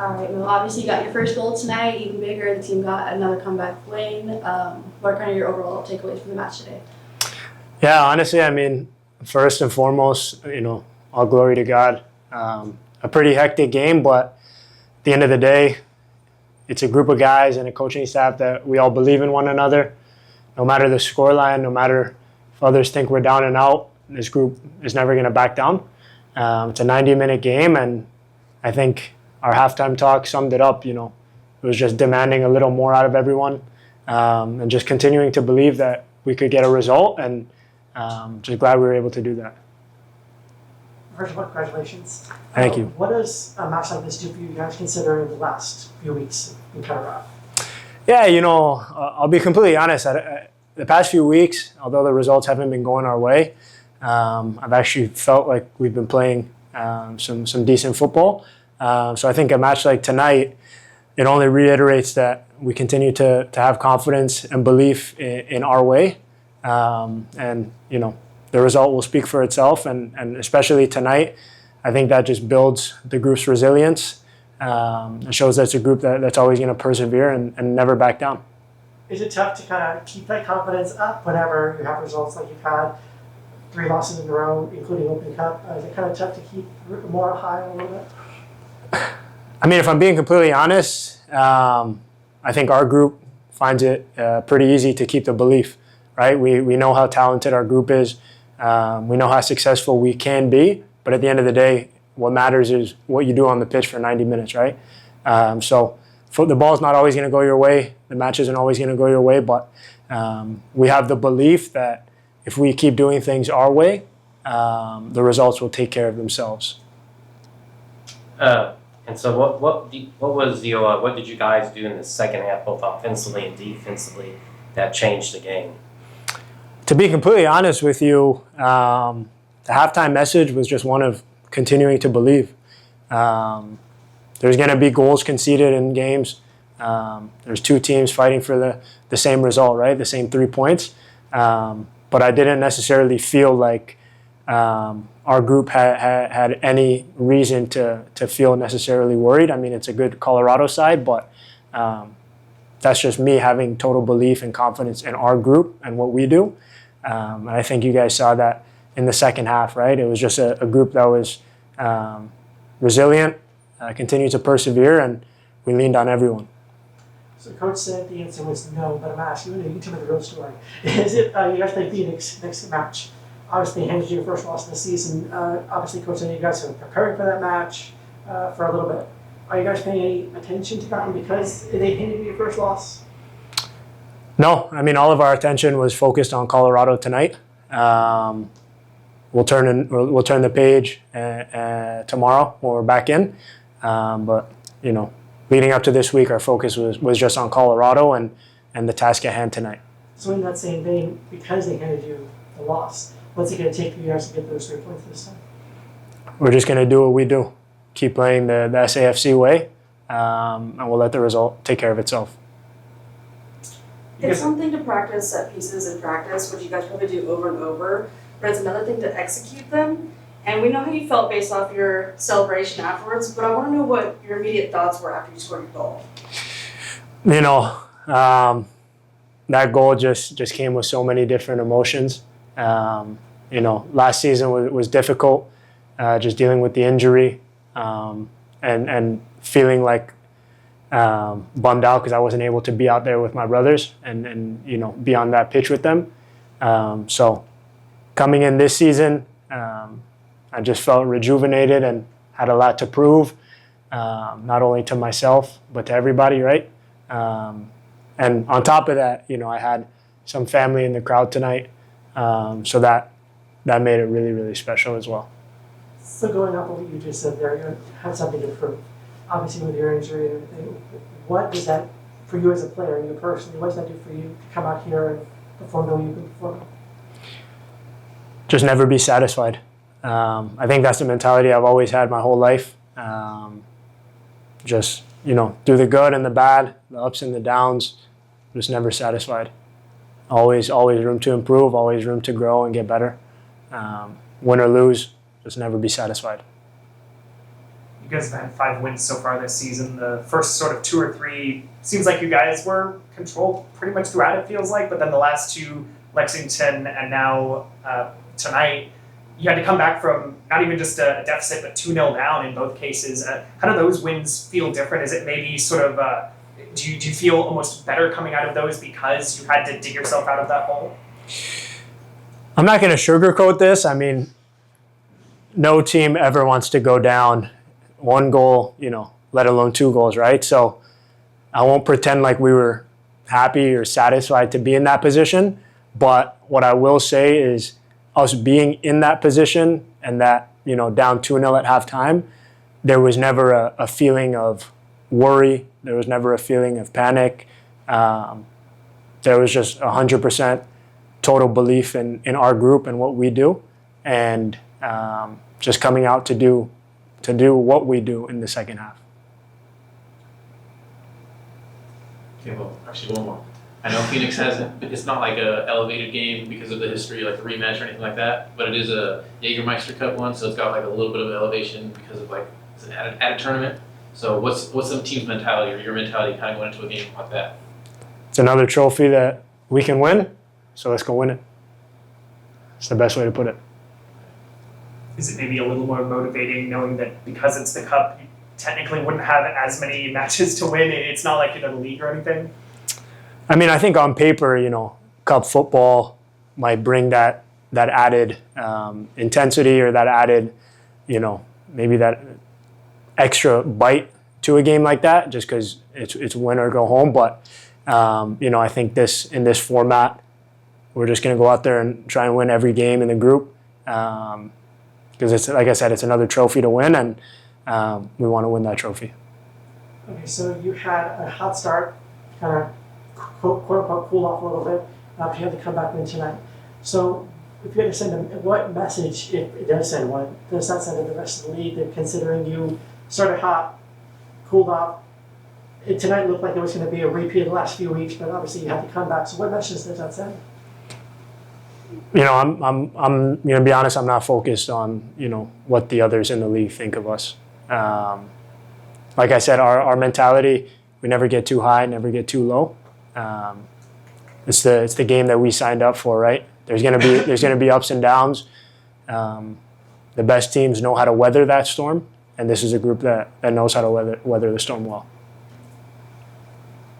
All right, well, obviously you got your first goal tonight, even bigger. The team got another comeback win. What are kind of your overall takeaways from the match today? Yeah, honestly, I mean, first and foremost, all glory to God. A pretty hectic game, but at the end of the day, it's a group of guys and a coaching staff that we all believe in one another. No matter the scoreline, no matter if others think we're down and out, this group is never going to back down. It's a 90-minute game, and I think our halftime talk summed it up. It was just demanding a little more out of everyone, and just continuing to believe that we could get a result, and just glad we were able to do that. First of all, congratulations. Thank you. What does a match like this do for you guys, considering the last few weeks in kind of rough? Yeah, I'll be completely honest. The past few weeks, although the results haven't been going our way, I've actually felt like we've been playing some decent football. So I think a match like tonight, it only reiterates that we continue to have confidence and belief in our way. And the result will speak for itself. And especially tonight, I think that just builds the group's resilience. It shows that it's a group that's always going to persevere and never back down. Is it tough to kind of keep that confidence up whenever you have results like you've had 3 losses in a row, including Open Cup? Is it kind of tough to keep more high a little bit? I mean, if I'm being completely honest, I think our group finds it pretty easy to keep the belief, right? We know how talented our group is. We know how successful we can be. But at the end of the day, what matters is what you do on the pitch for 90 minutes, right? So the ball's not always going to go your way. The match isn't always going to go your way. But we have the belief that if we keep doing things our way, the results will take care of themselves. And so what did you guys do in the second half, both offensively and defensively, that changed the game? To be completely honest with you, the halftime message was just one of continuing to believe. There's going to be goals conceded in games. There's 2 teams fighting for the same result, right? The same 3 points. But I didn't necessarily feel like our group had any reason to feel necessarily worried. I mean, it's a good Colorado side, but that's just me having total belief and confidence in our group and what we do. And I think you guys saw that in the second half, right? It was just a group that was resilient, continued to persevere, and we leaned on everyone. So Coach said the answer was no, but I'm asking you, you tell me the real story. Is it, you guys play Phoenix next match? Obviously, handed you your first loss of the season. Obviously, Coach said you guys are preparing for that match for a little bit. Are you guys paying any attention to that one because they handed you your first loss? No, I mean, all of our attention was focused on Colorado tonight. We'll turn the page tomorrow when we're back in. But leading up to this week, our focus was just on Colorado and the task at hand tonight. So in that same vein, because they handed you the loss, what's it going to take for you guys to get those 3 points this time? We're just going to do what we do. Keep playing the SAFC way, and we'll let the result take care of itself. It's something to practice set pieces in practice, which you guys probably do over and over, but it's another thing to execute them. And we know how you felt based off your celebration afterwards, but I want to know what your immediate thoughts were after you scored your goal. That goal just came with so many different emotions. Last season was difficult, just dealing with the injury and feeling like bummed out because I wasn't able to be out there with my brothers and be on that pitch with them. So coming in this season, I just felt rejuvenated and had a lot to prove, not only to myself but to everybody, right? And on top of that, I had some family in the crowd tonight, so that made it really, really special as well. So going off of what you just said there, you had something to prove. Obviously, with your injury and everything, what does that, for you as a player, you personally, what does that do for you to come out here and perform the way you've been performing? Just never be satisfied. I think that's the mentality I've always had my whole life. Just, do the good and the bad, the ups and the downs, just never satisfied. Always room to improve, always room to grow and get better. Win or lose, just never be satisfied. You You guys have had 5 wins so far this season. The first sort of 2 or 3 seems like you guys were controlled pretty much throughout, it feels like, but then the last 2, Lexington and now tonight, you had to come back from not even just a deficit, but 2-0 down in both cases. How do those wins feel different? Is it maybe sort of, do you feel almost better coming out of those because you had to dig yourself out of that hole? I'm not going to sugarcoat this. I mean, no team ever wants to go down 1 goal, let alone 2 goals, right? So I won't pretend like we were happy or satisfied to be in that position. But what I will say is us being in that position and that, down 2-0 at halftime, there was never a feeling of worry. There was never a feeling of panic. There was just 100% total belief in our group and what we do, and just coming out to do what we do in the second half. Okay, well, actually one more. I know Phoenix hasn't, it's not like a elevated game because of the history, like a rematch or anything like that, but it is a Jägermeister Cup one, so it's got like a little bit of elevation because of it's an added tournament. So what's some team's mentality or your mentality kind of going into a game like that? It's another trophy that we can win, so let's go win it. It's the best way to put it. Is it maybe a little more motivating knowing that because it's the Cup, you technically wouldn't have as many matches to win? It's not like the league or anything? I mean, I think on paper, Cup football might bring that added intensity or that added, maybe that extra bite to a game like that, just because it's win or go home. But I think in this format, we're just going to go out there and try and win every game in the group, because it's, like I said, it's another trophy to win, and we want to win that trophy. Okay, so you had a hot start, kind of quote unquote cool off a little bit. You had to come back win tonight. So if you had to send them, what message, if it does send one, does that send to the rest of the league that considering you started hot, cooled off, tonight looked like it was going to be a repeat of the last few weeks, but obviously you had to come back. So what message does that send? I'm going to be honest. I'm not focused on what the others in the league think of us. Like I said, our mentality: we never get too high, never get too low. It's the game that we signed up for, right? There's gonna be ups and downs. The best teams know how to weather that storm, and this is a group that knows how to weather the storm well.